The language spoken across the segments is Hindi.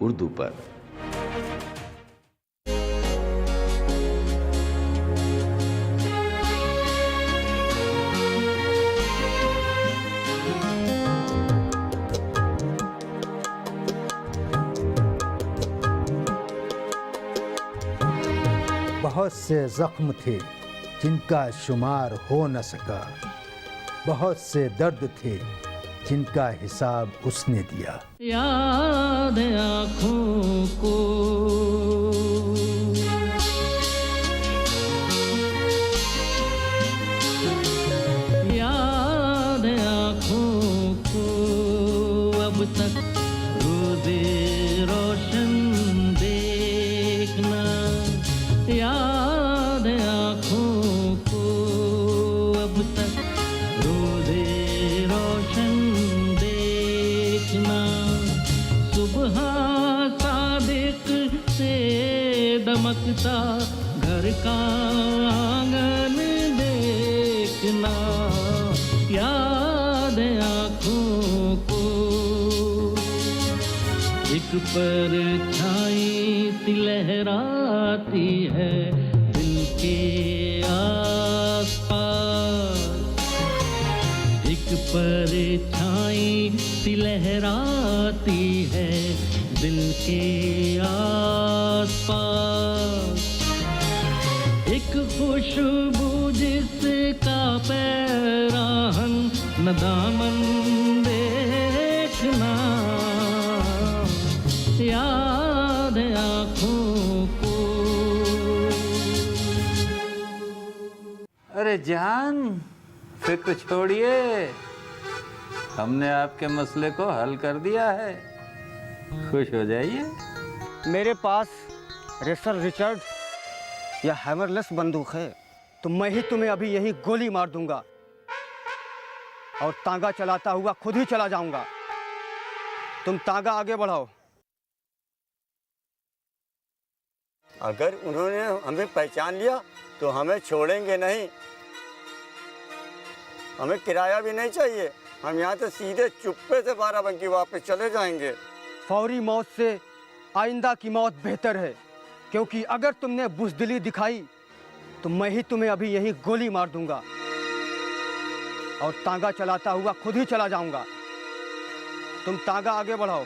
उर्दू पर। बहुत से जख्म थे जिनका शुमार हो न सका, बहुत से दर्द थे जिनका हिसाब उसने दिया। याद आँखों को याद आँखों को अब तक रोज़े रोशन देखना, याद आँखों को अब तक रोज़े रोशन देखना। सुबह सादिक से दमकता घर का आंगन देखना, याद आँखों को एक परछाई सी लहराती है दिल के आसपास, एक परछाई सी लहराती है दिल के आसपास, एक खुशबू जिसका पैराहन न दामन देखना, याद आँखों को। अरे जान, फिक्र छोड़िए, हमने आपके मसले को हल कर दिया है, खुश हो जाइए। मेरे पास रेसर रिचर्ड या हैमरलेस बंदूक है तो मैं ही तुम्हें अभी यही गोली मार दूंगा और तांगा चलाता हुआ खुद ही चला जाऊंगा। तुम तांगा आगे बढ़ाओ। अगर उन्होंने हमें पहचान लिया तो हमें छोड़ेंगे नहीं, हमें किराया भी नहीं चाहिए, हम यहाँ से सीधे चुप्पे से बाराबंकी वापस चले जाएंगे। फौरी मौत से आइंदा की मौत बेहतर है, क्योंकि अगर तुमने बुज़दिली दिखाई तो मैं ही तुम्हें अभी यही गोली मार दूंगा और तांगा चलाता हुआ खुद ही चला जाऊंगा। तुम तांगा आगे बढ़ाओ।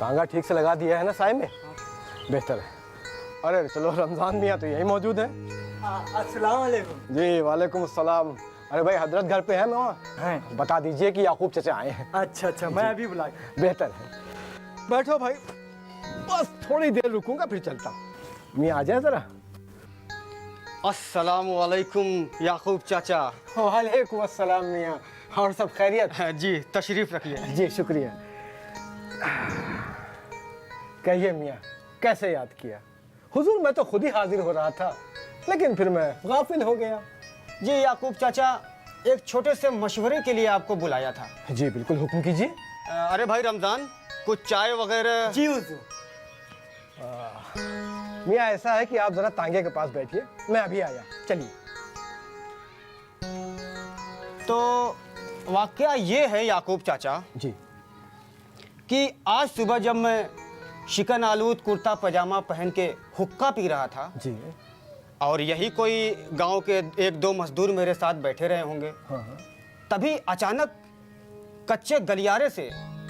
तांगा ठीक से लगा दिया है ना साए में? बेहतर है। अरे चलो, रमज़ान मियाँ तो यही मौजूद है। अस्सलाम वालेकुम। जी वालेकुम अस्सलाम। अरे भाई, हजरत घर पे है, मैं वहाँ बता दीजिए कि याकूब चचा आए हैं। अच्छा अच्छा, मैं अभी बुला। बेहतर है। बैठो भाई, बस थोड़ी देर रुकूंगा फिर चलता हूँ। मियाँ आ जाए ज़रा। अस्सलाम वालेकुम याकूब चाचा। वालेकुम अस्सलाम मियाँ, और सब खैरियत? जी, तशरीफ़ रखिए। जी शुक्रिया। कहिए मियाँ, कैसे याद किया? हुजूर, मैं तो खुद ही हाजिर हो रहा था, लेकिन फिर मैं गाफिल हो गया। जी याकूब चाचा, एक छोटे से मशवरे के लिए आपको बुलाया था। जी बिल्कुल, हुक्म कीजिए। अरे भाई रमज़ान, कुछ चाय वगैरह? जी हुजूर। मियाँ, ऐसा है कि आप जरा तांगे के पास बैठिए, मैं अभी आया। चलिए। तो वाकया ये है याकूब चाचा जी कि आज सुबह जब मैं शिकन आलूद कुर्ता पजामा पहन के हुक्का पी रहा था जी। और यही कोई गांव के एक दो मजदूर मेरे साथ बैठे रहे होंगे, हाँ। तभी अचानक कच्चे गलियारे से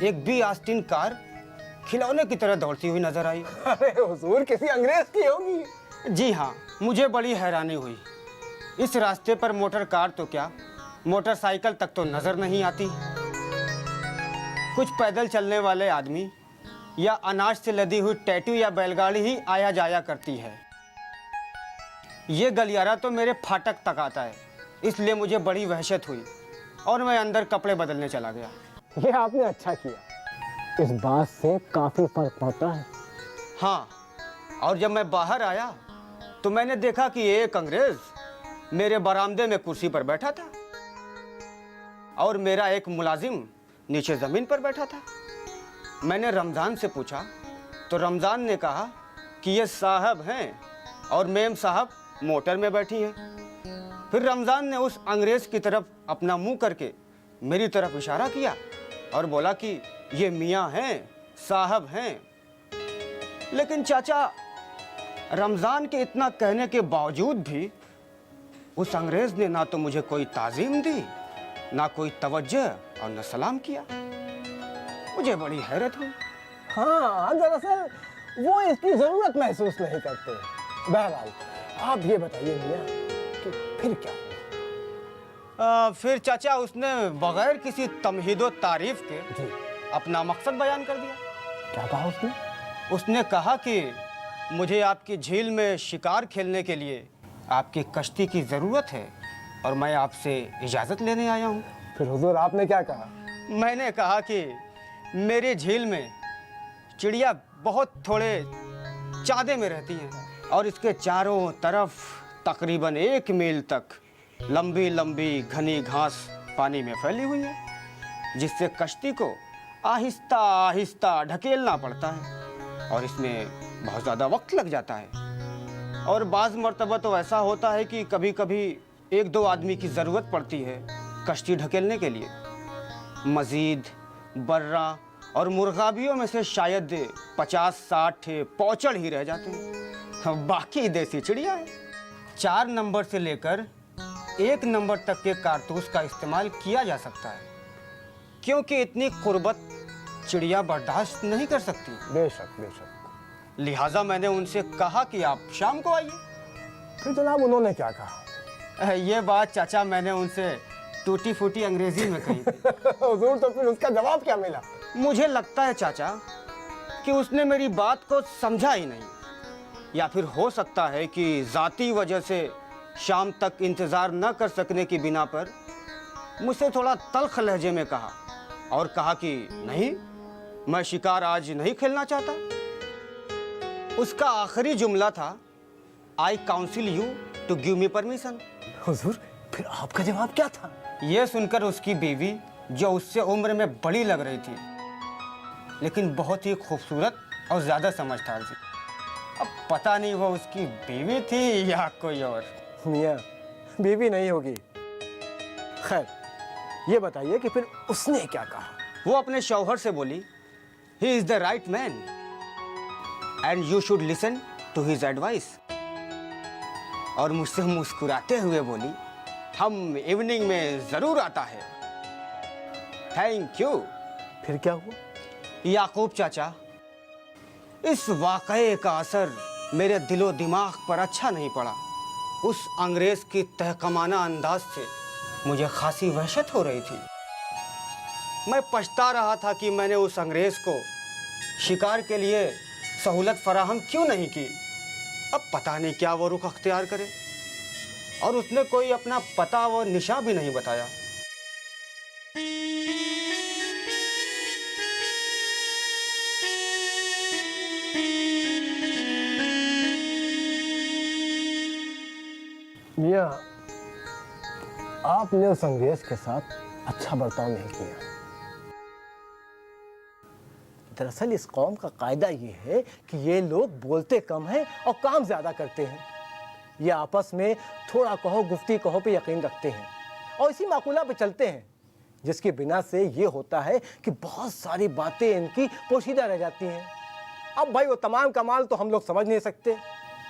एक बी आस्तीन कार खिलौने की तरह दौड़ती हुई नजर आई। अरे हुजूर, किसी अंग्रेज की होगी। जी हाँ, मुझे बड़ी हैरानी हुई। इस रास्ते पर मोटर कार तो क्या, मोटरसाइकिल तक तो नजर नहीं आती। कुछ पैदल चलने वाले आदमी या अनाज से लदी हुई टैटू या बैलगाड़ी ही आया जाया करती है। ये गलियारा तो मेरे फाटक तक आता है, इसलिए मुझे बड़ी वहशत हुई और मैं अंदर कपड़े बदलने चला गया। ये आपने अच्छा किया, इस बात से काफी फर्क पड़ता है हाँ, और जब मैं बाहर आया तो मैंने देखा कि एक अंग्रेज मेरे बरामदे में कुर्सी पर बैठा था और मेरा एक मुलाजिम नीचे ज़मीन पर बैठा था। मैंने रमज़ान से पूछा तो रमज़ान ने कहा कि ये साहब हैं और मेम साहब मोटर में बैठी हैं। फिर रमज़ान ने उस अंग्रेज़ की तरफ अपना मुंह करके मेरी तरफ इशारा किया और बोला कि ये मियाँ हैं, साहब हैं। लेकिन चाचा, रमज़ान के इतना कहने के बावजूद भी उस अंग्रेज़ ने ना तो मुझे कोई ताज़ीम दी, ना कोई तवज्जो और न सलाम किया। मुझे बड़ी हैरत हुई। हाँ, दरअसल वो इसकी जरूरत महसूस नहीं करते। बहरहाल आप ये बताइए मियाँ कि फिर क्या हुआ? फिर चाचा उसने बगैर किसी तमहीदो तारीफ के जी, अपना मकसद बयान कर दिया। क्या कहा उसने? उसने कहा कि मुझे आपकी झील में शिकार खेलने के लिए आपकी कश्ती की ज़रूरत है और मैं आपसे इजाज़त लेने आया हूँ। फिर हुजूर आपने क्या कहा? मैंने कहा कि मेरी झील में चिड़िया बहुत थोड़े चादे में रहती हैं और इसके चारों तरफ तकरीबन 1 मील तक लंबी लंबी घनी घास पानी में फैली हुई है, जिससे कश्ती को आहिस्ता आहिस्ता ढकेलना पड़ता है और इसमें बहुत ज़्यादा वक्त लग जाता है। और बाज़ मर्तबा तो ऐसा होता है कि कभी कभी 1-2 आदमी की ज़रूरत पड़ती है कश्ती ढकेलने के लिए। मज़ीद बर्रा और मुर्गाबियों में से शायद 50-60 पौचड़ ही रह जाते हैं, बाकी देसी चिड़िया है। 4 नंबर से लेकर 1 नंबर तक के कारतूस का इस्तेमाल किया जा सकता है, क्योंकि इतनी कुर्बत चिड़िया बर्दाश्त नहीं कर सकती। बेशक बेशक। लिहाजा मैंने उनसे कहा कि आप शाम को आइए। फिर जनाब उन्होंने क्या कहा? ये बात चाचा मैंने उनसे टूटी फूटी अंग्रेजी में कही थी। हुजूर, तो फिर उसका जवाब क्या मिला? मुझे लगता है चाचा कि उसने मेरी बात को समझा ही नहीं, या फिर हो सकता है कि ज़ाती वजह से शाम तक इंतज़ार न कर सकने की बिना पर मुझसे थोड़ा तल्ख लहजे में कहा और कहा कि नहीं, मैं शिकार आज नहीं खेलना चाहता। उसका आखिरी जुमला था, I counsel you to give me permission. हुजूर, फिर आपका जवाब क्या था? यह सुनकर उसकी बीवी, जो उससे उम्र में बड़ी लग रही थी लेकिन बहुत ही खूबसूरत और ज़्यादा समझदार थी, अब पता नहीं वो उसकी बीवी थी या कोई और। मियाँ, बीवी नहीं होगी। खैर, ये बताइए कि फिर उसने क्या कहा? वो अपने शौहर से बोली, he is the right man and you should listen to his advice. और मुझसे मुस्कुराते हुए बोली, हम इवनिंग में ज़रूर आता है। Thank you. फिर क्या हुआ? याकूब चाचा, इस वाक़ये का असर मेरे दिलो दिमाग पर अच्छा नहीं पड़ा। उस अंग्रेज़ की तहकमाना अंदाज से मुझे खासी वहशत हो रही थी। मैं पछता रहा था कि मैंने उस अंग्रेज़ को शिकार के लिए सहूलत फराहम क्यों नहीं की। अब पता नहीं क्या वो रुख अख्तियार करे, और उसने कोई अपना पता व निशा भी नहीं बताया। मियाँ, आपने उस अंग्रेज के साथ अच्छा बर्ताव नहीं किया। दरअसल इस कौम का कायदा ये है कि ये लोग बोलते कम हैं और काम ज़्यादा करते हैं। ये आपस में थोड़ा कहो गुफ्ती कहो पे यकीन रखते हैं और इसी माकूला पे चलते हैं, जिसकी बिना से ये होता है कि बहुत सारी बातें इनकी पोशीदा रह जाती हैं। अब भाई वो तमाम कमाल तो हम लोग समझ नहीं सकते,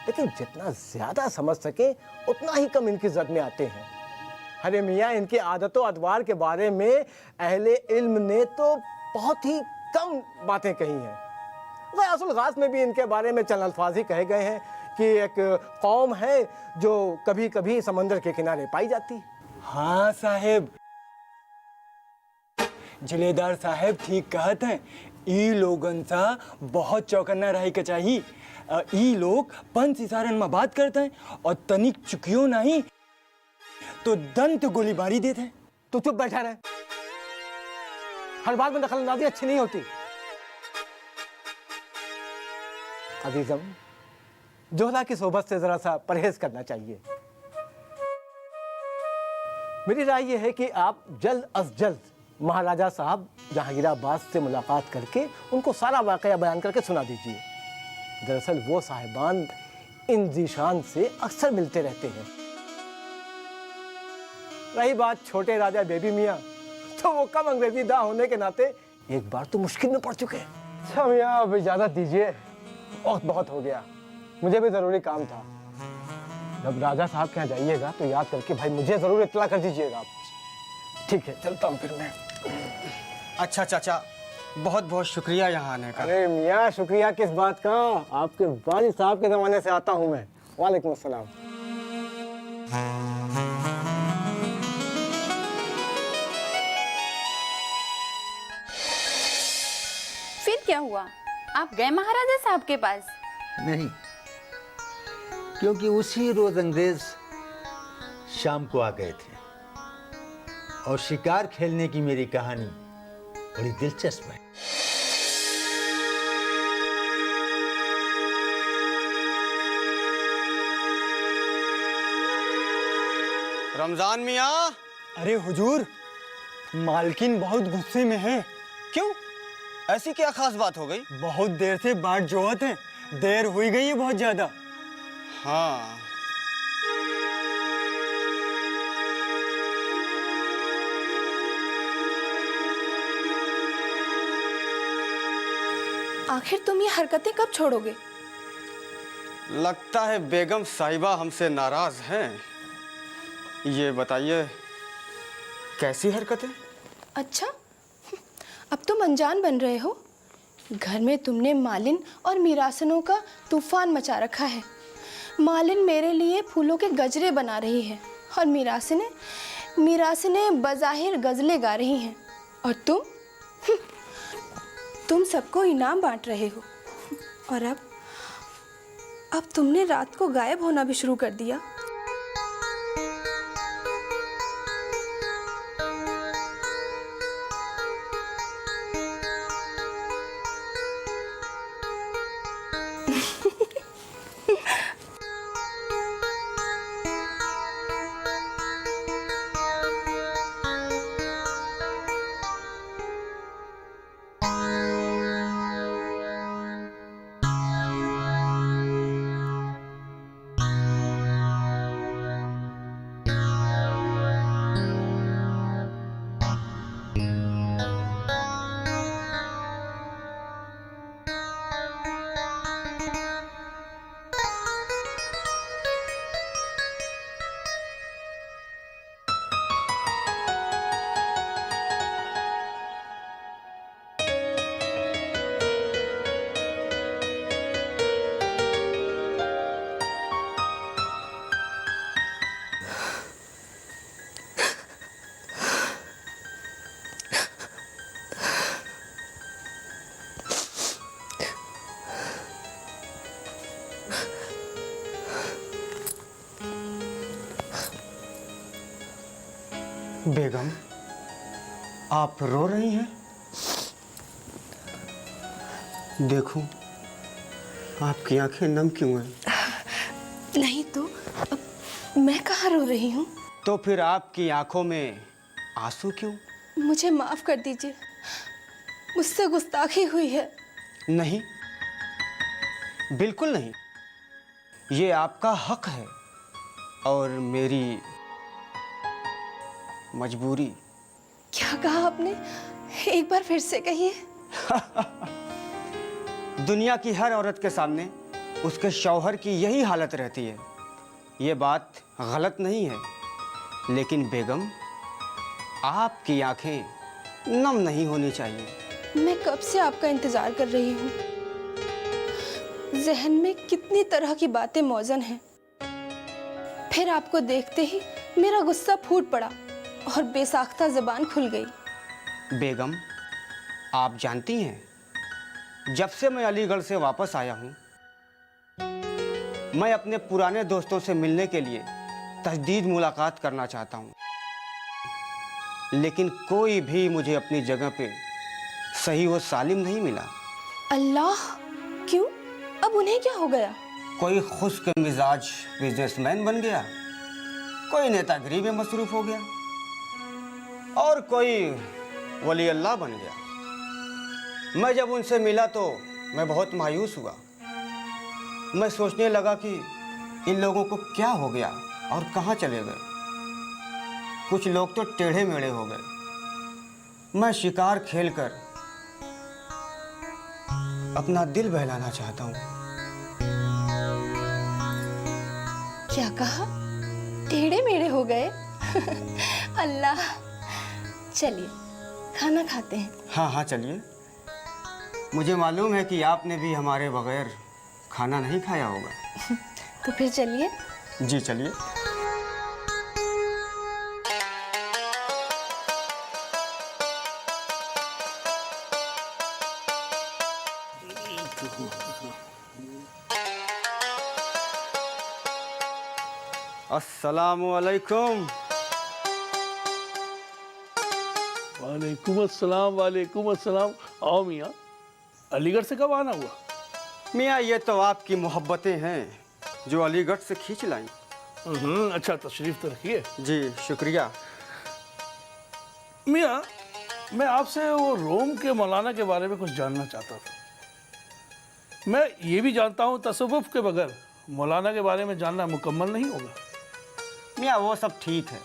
लेकिन जितना ज़्यादा समझ सकें उतना ही कम इनकी ज़द में आते हैं। अरे मियाँ, इनकी आदतों अदवार के बारे में अहले इल्म ने तो बहुत ही कम बातें कही हैं। ग़यासुल गास में भी इनके बारे में चंद अल्फाज ही कहे गए हैं कि एक कौम है जो कभी कभी समंदर के किनारे पाई जाती। हाँ साहेब, जलेदार साहेब ठीक कहते हैं। ई लोगन सा बहुत चौकन्ना रहे के चाहिए। ई लोग पंच इशारन में बात करते हैं और तनिक चुकियो नहीं तो दंत गोलीबारी देते हैं। तो चुप बैठा रहे, हर बात में दखलंदाजी अच्छी नहीं होती। अजीजम, जोहरा की सोबत से ज़रा सा परहेज करना चाहिए। मेरी राय यह है कि आप जल्द अज जल्द महाराजा साहब जहांगीराबाद से मुलाकात करके उनको सारा वाकया बयान करके सुना दीजिए। दरअसल वो साहिबान इन जीशान से अक्सर मिलते रहते हैं। रही बात छोटे राजा बेबी मियाँ, तो वो कम अंग्रेजी दा होने के नाते एक बार तो मुश्किल में पड़ चुके हैं। अच्छा मियाँ, अब इजाज़त दीजिए, वक्त बहुत हो गया, मुझे भी ज़रूरी काम था। जब राजा साहब के यहाँ जाइएगा तो याद करके भाई मुझे ज़रूर इत्तला कर दीजिएगा आप। ठीक है, चलता हूँ फिर मैं। अच्छा चाचा, बहुत बहुत शुक्रिया यहाँ आने का। अरे मियाँ, शुक्रिया किस बात का, आपके वालिद साहब के ज़माने से आता हूँ मैं। वालेकुम अस्सलाम। फिर क्या हुआ? आप गए महाराजा साहब के पास? नहीं, क्योंकि उसी रोज अंग्रेज शाम को आ गए थे और शिकार खेलने की मेरी कहानी बड़ी दिलचस्प है। रमजान मियाँ। अरे हुजूर, मालकिन बहुत गुस्से में है। क्यों? ऐसी क्या खास बात हो गई? बहुत देर से बाट जोहत है, देर हुई गई है बहुत ज्यादा। हाँ, आखिर तुम ये हरकतें कब छोड़ोगे? लगता है बेगम साहिबा हमसे नाराज हैं। ये बताइए, कैसी हरकतें? अच्छा, अब तुम अनजान बन रहे हो। घर में तुमने मालिन और मीरासनों का तूफान मचा रखा है। मालिन मेरे लिए फूलों के गजरे बना रही है और मीरासनें बज़ाहिर गज़लें गा रही हैं, और तुम सबको इनाम बांट रहे हो। और अब तुमने रात को गायब होना भी शुरू कर दिया। बेगम, आप रो रही हैं? देखूं, आपकी आंखें नम क्यों हैं? नहीं तो अब मैं कहाँ रो रही हूँ? तो फिर आपकी आंखों में आंसू क्यों? मुझे माफ कर दीजिए, मुझसे गुस्ताखी हुई है। नहीं, बिल्कुल नहीं। ये आपका हक है और मेरी मजबूरी। क्या कहा आपने? एक बार फिर से कहिए। दुनिया की हर औरत के सामने उसके शौहर की यही हालत रहती है। ये बात गलत नहीं है, लेकिन बेगम, आपकी आंखें नम नहीं होनी चाहिए। मैं कब से आपका इंतजार कर रही हूँ। जहन में कितनी तरह की बातें मौजूद हैं। फिर आपको देखते ही मेरा गुस्सा फूट पड़ा और बेसाख्ता ज़बान खुल गई। बेगम, आप जानती हैं, जब से मैं अलीगढ़ से वापस आया हूँ, मैं अपने पुराने दोस्तों से मिलने के लिए तजदीद मुलाकात करना चाहता हूँ, लेकिन कोई भी मुझे अपनी जगह पे सही व सालिम नहीं मिला। अल्लाह, क्यों? अब अब उन्हें क्या हो गया? कोई खुश्क मिजाज बिजनेसमैन बन गया, कोई नेतागिरी में मसरूफ हो गया और कोई वली अल्लाह बन गया। मैं जब उनसे मिला तो मैं बहुत मायूस हुआ। मैं सोचने लगा कि इन लोगों को क्या हो गया और कहाँ चले गए। कुछ लोग तो टेढ़े मेढ़े हो गए। मैं शिकार खेलकर अपना दिल बहलाना चाहता हूँ। क्या कहा? टेढ़े मेढ़े हो गए? अल्लाह। चलिए खाना खाते हैं। हाँ हाँ चलिए। मुझे मालूम है कि आपने भी हमारे बगैर खाना नहीं खाया होगा। तो फिर चलिए। जी चलिए। अस्सलामु अलैकुम। वालेकुम अस्सलाम। आओ मियाँ, अलीगढ़ से कब आना हुआ? मियाँ ये तो आपकी मोहब्बतें हैं जो अलीगढ़ से खींच लाई। अच्छा, तशरीफ तो रखिए। जी शुक्रिया। मियाँ, मैं आपसे वो रोम के मौलाना के बारे में कुछ जानना चाहता था। मैं ये भी जानता हूँ तसव्वुफ के बगैर मौलाना के बारे में जानना मुकम्मल नहीं होगा। मियाँ वो सब ठीक है,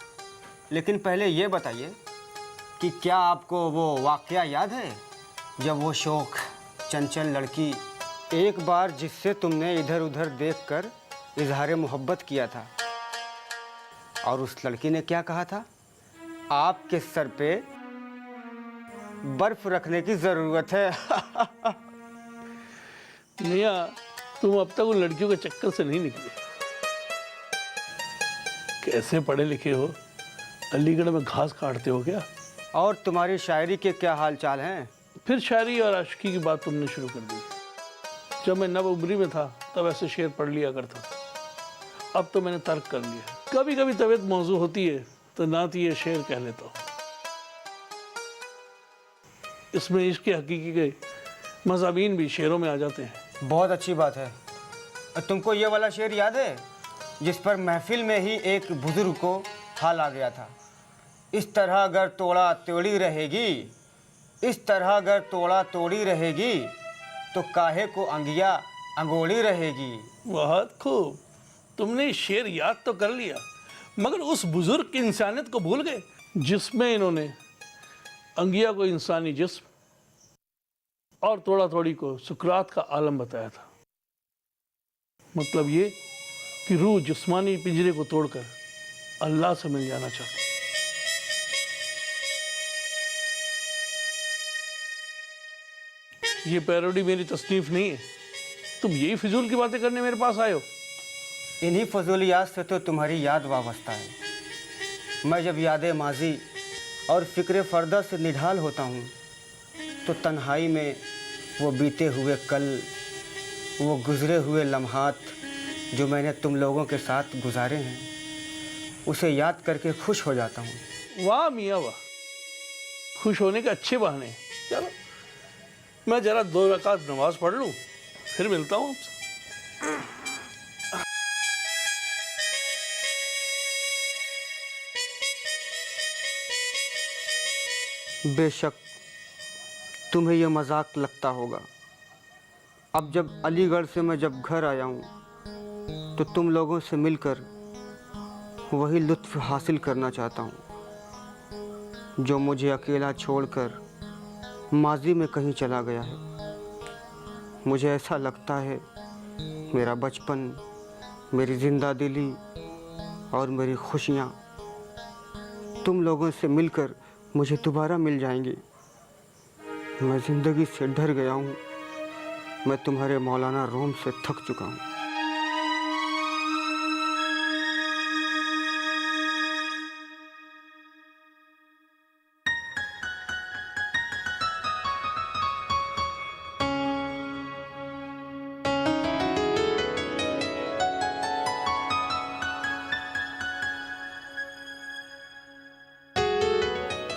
लेकिन पहले ये बताइए कि क्या आपको वो वाक़या याद है जब वो शौक चंचल लड़की एक बार जिससे तुमने इधर उधर देखकर इजहार मोहब्बत किया था और उस लड़की ने क्या कहा था? आपके सर पे बर्फ रखने की ज़रूरत है। मियाँ, तुम अब तक उन लड़कियों के चक्कर से नहीं निकले। कैसे पढ़े लिखे हो, अलीगढ़ में घास काटते हो क्या? और तुम्हारी शायरी के क्या हाल चाल हैं? फिर शायरी और आशिकी की बात तुमने शुरू कर दी। जब मैं नव उम्री में था तब ऐसे शेर पढ़ लिया करता था। अब तो मैंने तर्क कर लिया। कभी कभी तबीयत मौजू होती है तो नात ये शेर कह लेता हूँ। इसमें इश्क के हकीकी के मज़ामीन भी शेरों में आ जाते हैं। बहुत अच्छी बात है। तुमको ये वाला शेर याद है जिस पर महफिल में ही एक बुजुर्ग को हाल आ गया था? इस तरह अगर तोड़ा तोड़ी रहेगी, इस तरह अगर तोड़ा तोड़ी रहेगी तो काहे को अंगिया अंगोड़ी रहेगी। बहुत खूब, तुमने शेर याद तो कर लिया, मगर उस बुजुर्ग की इंसानियत को भूल गए जिसमें इन्होंने अंगिया को इंसानी जिस्म और तोड़ा तोड़ी को सुकरात का आलम बताया था। मतलब ये कि रूह जिस्मानी पिंजरे को तोड़कर अल्लाह से मिल जाना चाहती। ये पैरोडी मेरी तसनीफ नहीं है। तुम यही फिजूल की बातें करने मेरे पास आए हो। इन्हीं फजूलियात से तो तुम्हारी याद वाबस्ता है। मैं जब याद माजी और फ़िक्र फ़र्दा से निढाल होता हूँ तो तन्हाई में वो बीते हुए कल, वो गुज़रे हुए लम्हात जो मैंने तुम लोगों के साथ गुजारे हैं, उसे याद करके खुश हो जाता हूँ। वाह मियाँ वाह, खुश होने के अच्छे बहाने। चलो मैं ज़रा 2 रकात नमाज पढ़ लूँ, फिर मिलता हूँ आपसे। बेशक तुम्हें यह मजाक लगता होगा। अब जब अलीगढ़ से मैं जब घर आया हूँ तो तुम लोगों से मिलकर वही लुत्फ़ हासिल करना चाहता हूँ जो मुझे अकेला छोड़कर माजी में कहीं चला गया है। मुझे ऐसा लगता है मेरा बचपन, मेरी ज़िंदा दिली और मेरी खुशियाँ तुम लोगों से मिलकर मुझे दोबारा मिल जाएंगी। मैं ज़िंदगी से डर गया हूँ। मैं तुम्हारे मौलाना रोम से थक चुका हूँ।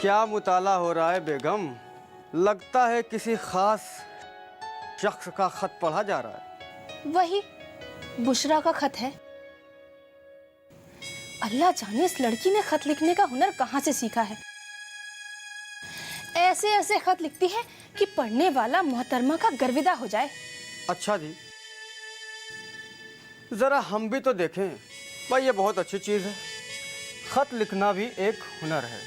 क्या मुताला हो रहा है बेगम? लगता है किसी ख़ास शख्स का ख़त पढ़ा जा रहा है। वही बुशरा का खत है। अल्लाह जाने इस लड़की ने खत लिखने का हुनर कहाँ से सीखा है। ऐसे ऐसे खत लिखती है कि पढ़ने वाला मोहतरमा का गर्विदा हो जाए। अच्छा जी, जरा हम भी तो देखें भाई, ये बहुत अच्छी चीज़ है। खत लिखना भी एक हुनर है।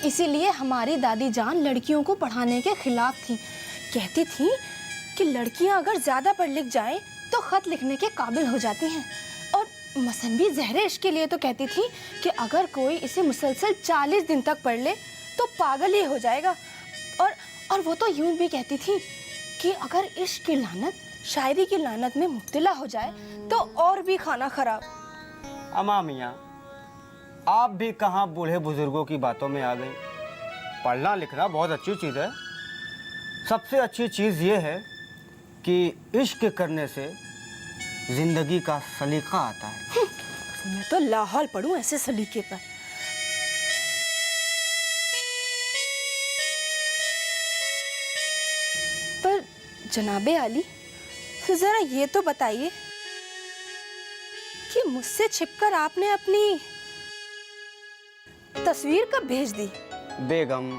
इसीलिए हमारी दादी जान लड़कियों को पढ़ाने के खिलाफ थी। कहती थी कि लड़कियां अगर ज़्यादा पढ़ लिख जाएं तो खत लिखने के काबिल हो जाती हैं। और मसनवी ज़हरे इश्क के लिए तो कहती थी कि अगर कोई इसे मुसलसल 40 दिन तक पढ़ ले तो पागल ही हो जाएगा। और वो तो यूं भी कहती थी कि अगर इश्क की लानत शायरी की लानत में मुब्तला हो जाए तो और भी खाना खराब। अम्मा मियाँ, आप भी कहाँ बूढ़े बुजुर्गों की बातों में आ गई। पढ़ना लिखना बहुत अच्छी चीज़ है। सबसे अच्छी चीज़ ये है कि इश्क करने से जिंदगी का सलीका आता है। मैं तो लाहौल पढ़ूं ऐसे सलीके पर। पर जनाबे आली, जरा ये तो बताइए कि मुझसे छिपकर आपने अपनी तस्वीर कब भेज दी? बेगम,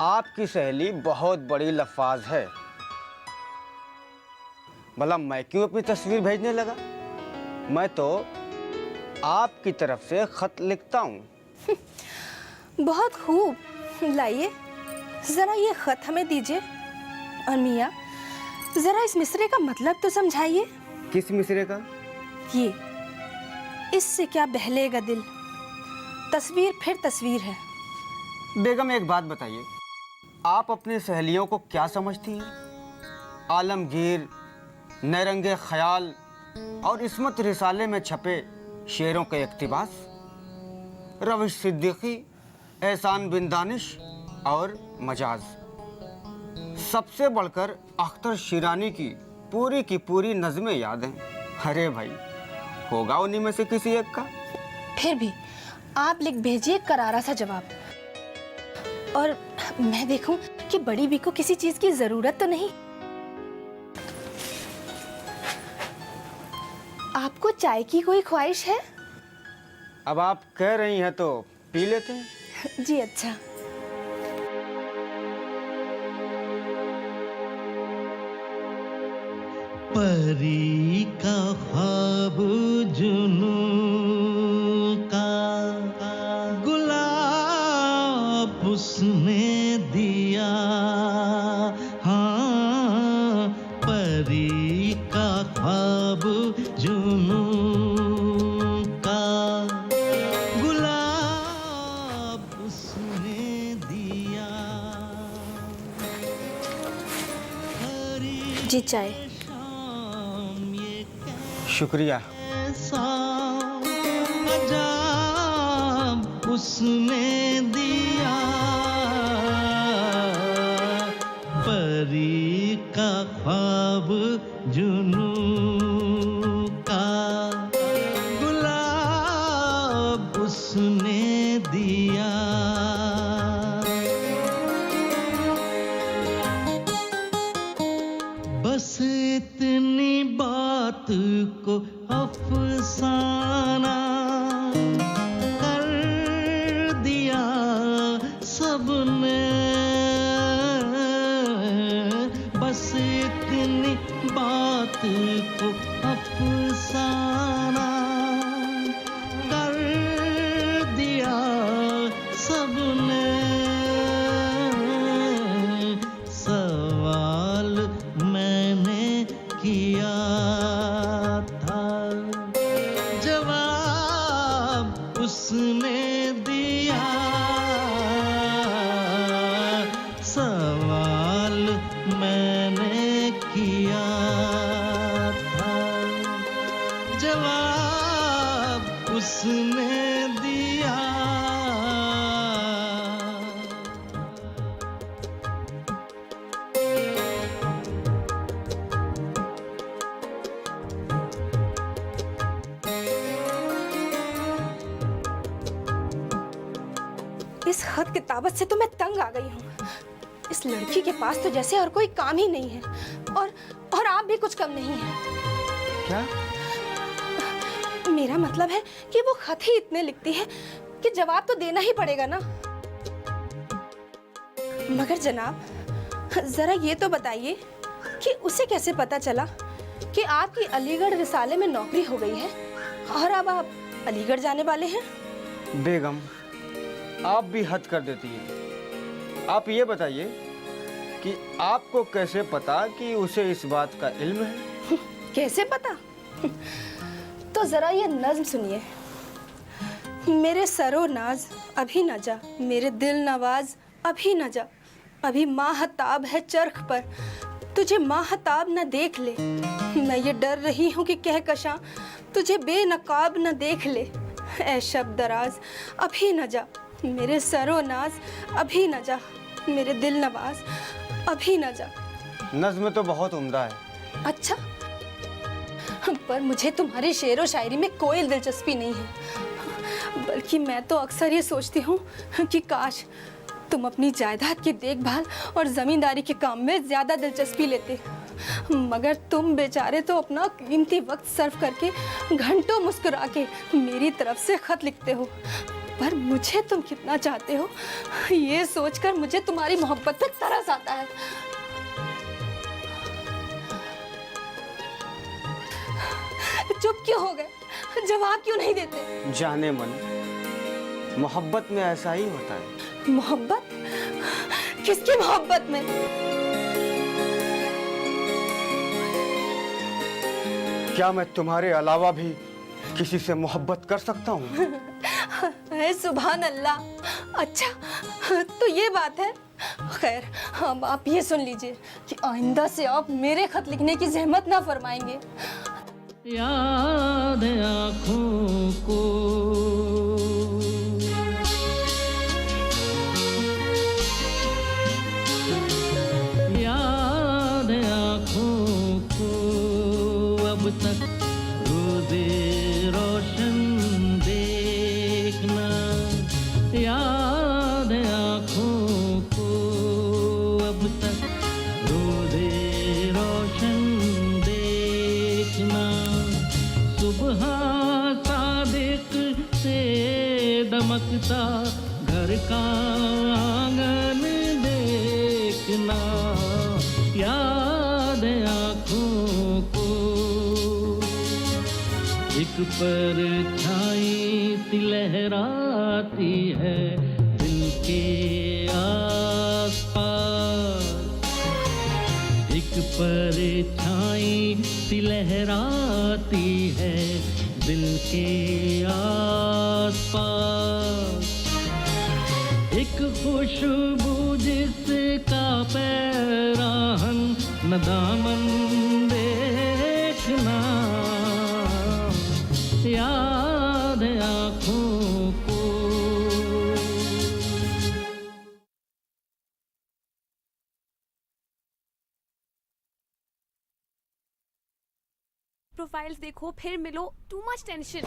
आपकी सहेली बहुत बड़ी लफाज है। भला मैं क्यों अपनी तस्वीर भेजने लगा? मैं तो आपकी तरफ से खत लिखता हूँ। बहुत खूब, लाइए जरा ये खत हमें दीजिए। और मियाँ, जरा इस मिसरे का मतलब तो समझाइए। किस मिसरे का? ये, इससे क्या बहलेगा दिल, तस्वीर फिर तस्वीर है। बेगम एक बात बताइए, आप अपनी सहेलियों को क्या समझती हैं? आलमगीर, नरंगे ख्याल और इस्मत रिसाले में छपे शेरों के इक्तिबास, रविश सिद्दीकी, एहसान बिन दानिश और मजाज, सबसे बढ़कर अख्तर शिरानी की पूरी नज़में याद हैं। अरे भाई, होगा उन्हीं में से किसी एक का। फिर भी आप लिख भेजिए करारा सा जवाब, और मैं देखूं कि बड़ी बी को किसी चीज की जरूरत तो नहीं। आपको चाय की कोई ख्वाहिश है? अब आप कह रही हैं तो पी लेते हैं। जी अच्छा। परी का ख्वाब जुनू का गुलाब उसने दिया, हाँ परी का ख्वाब जुनू का गुलाब उसने दिया। जी चाय। शुक्रिया। अजाब उसने दिया, परी का ख्वाब जुनू का गुलाब उसने दिया। बस इतनी बात को अफसाना कर दिया सबने, बस इतनी बात को अफसाना कर दिया सबने। सवाल मैंने किया था, जवाब उसने दिया। सवाल मैंने किया था, जवाब उसने दिया। इस खत किताबत से तो मैं तंग आ गई हूँ। इस लड़की के पास तो जैसे और कोई काम ही नहीं है। और आप जनाब भी कुछ कम नहीं है। क्या? मेरा मतलब है कि वो खत ही इतने लिखती है कि जवाब तो देना ही पड़ेगा ना। मगर जनाब, जरा ये तो बताइए कि उसे कैसे पता चला कि आपकी अलीगढ़ रिसाले में नौकरी हो गई है और अब आप अलीगढ़ जाने वाले हैं? बेगम, आप भी हद कर देती हैं। आप ये बताइए कि आपको कैसे पता कि उसे इस बात का इल्म है? कैसे पता? तो जरा ये नज्म सुनिए। मेरे सरो नाज अभी न जा, मेरे दिल नवाज अभी न जा, अभी माहताब है चरख पर, तुझे माहताब न देख ले। मैं ये डर रही हूँ कि कहकशां तुझे बेनकाब न देख ले। ऐ शब दराज अभी न जा, मेरे सरो नाज अभी न जा, मेरे दिल नवाज अभी न जा। नज्म तो बहुत उम्दा है। अच्छा, पर मुझे तुम्हारी शेर व शायरी में कोई दिलचस्पी नहीं है। बल्कि मैं तो अक्सर ये सोचती हूँ कि काश तुम अपनी जायदाद की देखभाल और जमींदारी के काम में ज्यादा दिलचस्पी लेते। मगर तुम बेचारे तो अपना कीमती वक्त सर्व करके घंटों मुस्कुरा के मेरी तरफ से खत लिखते हो। पर मुझे तुम कितना चाहते हो ये सोचकर मुझे तुम्हारी मोहब्बत पे तरस आता है। चुप क्यों हो गए? जवाब क्यों नहीं देते? जाने मन, मोहब्बत में ऐसा ही होता है। मोहब्बत? किसकी मोहब्बत में? क्या मैं तुम्हारे अलावा भी किसी से मोहब्बत कर सकता हूँ? सुभान अल्लाह। अच्छा, तो ये बात है। खैर, अब आप ये सुन लीजिए कि आइंदा से आप मेरे खत लिखने की जहमत ना फरमाएंगे। याद आँखों को अब तक रोज़े रोशन देखना, याद आँखों को अब तक रोज़े रोशन देखना। सुबह सादिक से दमकता घर का आंगन देखना, याद आँखों को एक परछाई सी लहराती है दिल के आसपास, एक परछाई सी लहराती है दिल के आसपास, एक खुशबू जिसका पैराहन न दामन देखना, याद आँखों को। प्रोफाइल्स देखो फिर मिलो, टू मच टेंशन।